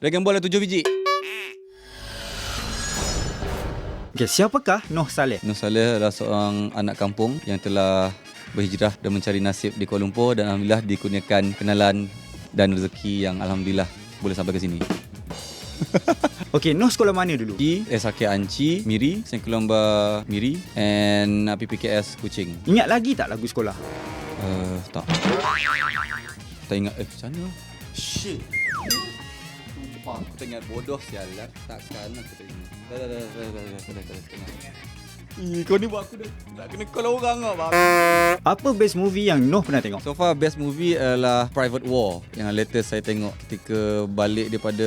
Dragon Ball ada 7 biji. Okay, siapakah Noh Salleh? Noh Salleh adalah seorang anak kampung yang telah berhijrah dan mencari nasib di Kuala Lumpur dan alhamdulillah dikurniakan kenalan dan rezeki yang alhamdulillah boleh sampai ke sini. Okay, Noh sekolah mana dulu? Di SRK Anci, Miri, Sengkelomba Miri and PPKS Kuching. Ingat lagi tak lagu sekolah? Tak. Tak ingat. Macam mana? Shit. Sumpah, aku tak ingat. Bodoh sialat. Tak sekarang aku tak ingat. Dah. Kau ni buat aku dah tak kena call orang lah, bang. Apa best movie yang Noh pernah tengok? So far best movie adalah Private War yang latest saya tengok ketika balik daripada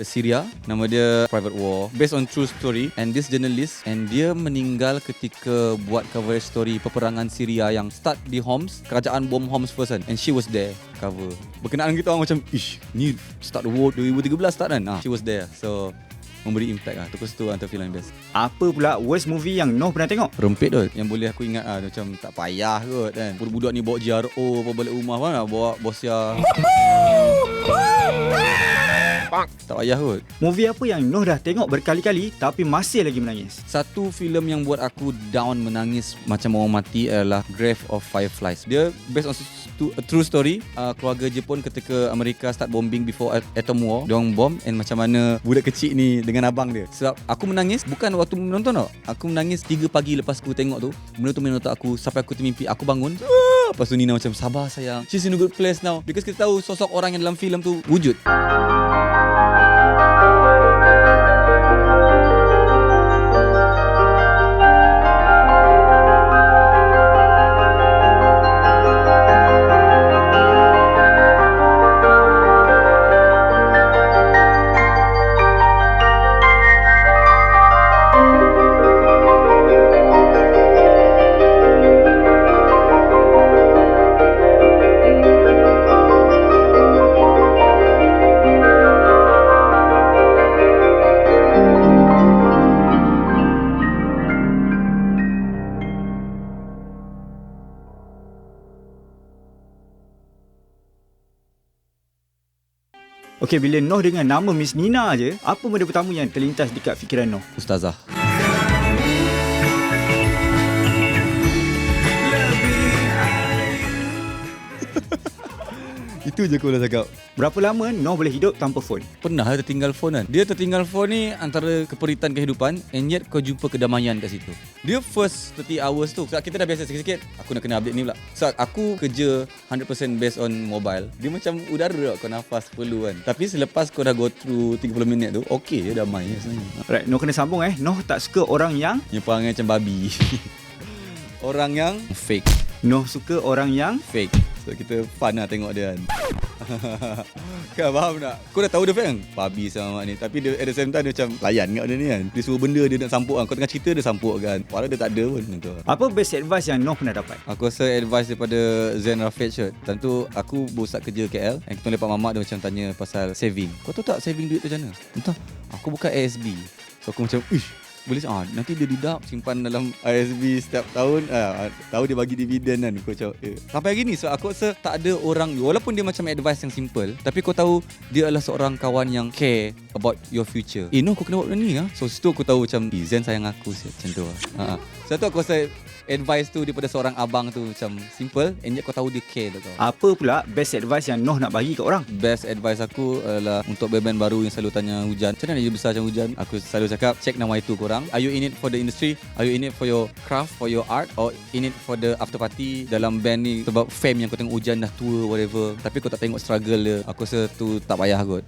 Syria. Nama dia Private War, based on true story, and this journalist and dia meninggal ketika buat coverage story peperangan Syria yang start di Homs, kerajaan bom Homs first kan, and she was there cover. Berkenaan kita orang macam ish, ni start the war 2013 start kan. She was there, so memberi impact lah. Terus tu antara filem best. Apa pula worst movie yang Noh pernah tengok? Rempit tu yang boleh aku ingat lah, macam tak payah kot kan. Budak-budak ni bawa GRO apa balik rumah kan, bawa bosia. Tak payah kot. Movie apa yang Noh dah tengok berkali-kali tapi masih lagi menangis? Satu filem yang buat aku down menangis macam orang mati adalah Grave of Fireflies. Dia based on a true story. Keluarga Jepun ketika Amerika start bombing before atom war, diorang bom, and macam mana budak kecil ni dengan abang dia. Sebab aku menangis bukan waktu menonton tau. Aku menangis 3 pagi lepas aku tengok tu. Benda tu main otak aku sampai aku termimpi. Aku bangun. Lepas tu Nina macam sabar sayang, she's in a good place now. Because kita tahu sosok orang yang dalam filem tu wujud. Okay, bila Noh dengan nama Miss Nina je, apa benda pertama yang terlintas dekat fikiran Noh? Ustazah. Itu je aku boleh cakap. Berapa lama Noh boleh hidup tanpa phone? Pernah tertinggal phone kan. Dia tertinggal phone ni antara keperitan kehidupan, and yet kau jumpa kedamaian kat situ. Dia first 30 hours tu, saat kita dah biasa sikit-sikit, aku nak kena update ni pula. Saat aku kerja 100% based on mobile, dia macam udara kau nafas perlu kan. Tapi selepas kau dah go through 30 minit tu, okey je, damai je sebenarnya. Right, Noh kena sambung Noh tak suka orang yang perangai macam babi. Orang yang fake. Noh suka orang yang Fake. So kita fun lah tengok dia kan. Kau faham tak? Kau dah tahu dia fake kan? Babi sama mak ni. Tapi dia at the same time dia macam layan kat dia ni kan. Dia suruh benda dia nak sampuk kan. Kau tengah cerita dia sampuk kan. Padahal dia tak ada pun. Apa best advice yang Noh pernah dapat? Aku rasa advice daripada Zain Rafiq kot. Tentu aku baru start kerja KL. Yang kita lepak mamak dia macam tanya pasal saving. Kau tahu tak saving duit tu macam mana? Entah. Aku buka ASB. So aku macam ish, boleh nanti dia deduct simpan dalam ISB setiap tahun, tahu dia bagi dividen kan. Kau macam sampai hari ni. So aku rasa tak ada orang, walaupun dia macam advice yang simple, tapi kau tahu dia adalah seorang kawan yang care about your future. Noh, kau kena buat benda ni lah. So situ aku tahu macam Zen sayang aku macam tu lah. Satu aku rasa advice tu daripada seorang abang tu macam simple, and yet kau tahu dia care tu. Apa pula best advice yang Noh nak bagi ke orang? Best advice aku adalah untuk band-band baru yang selalu tanya hujan, macam mana dia besar macam hujan. Aku selalu cakap, check nama itu korang. Are you in it for the industry? Are you in it for your craft, for your art, or in it for the after party dalam band ni sebab fame yang kau tengok hujan dah tua whatever, tapi kau tak tengok struggle dia. Aku rasa tu tak payah kot.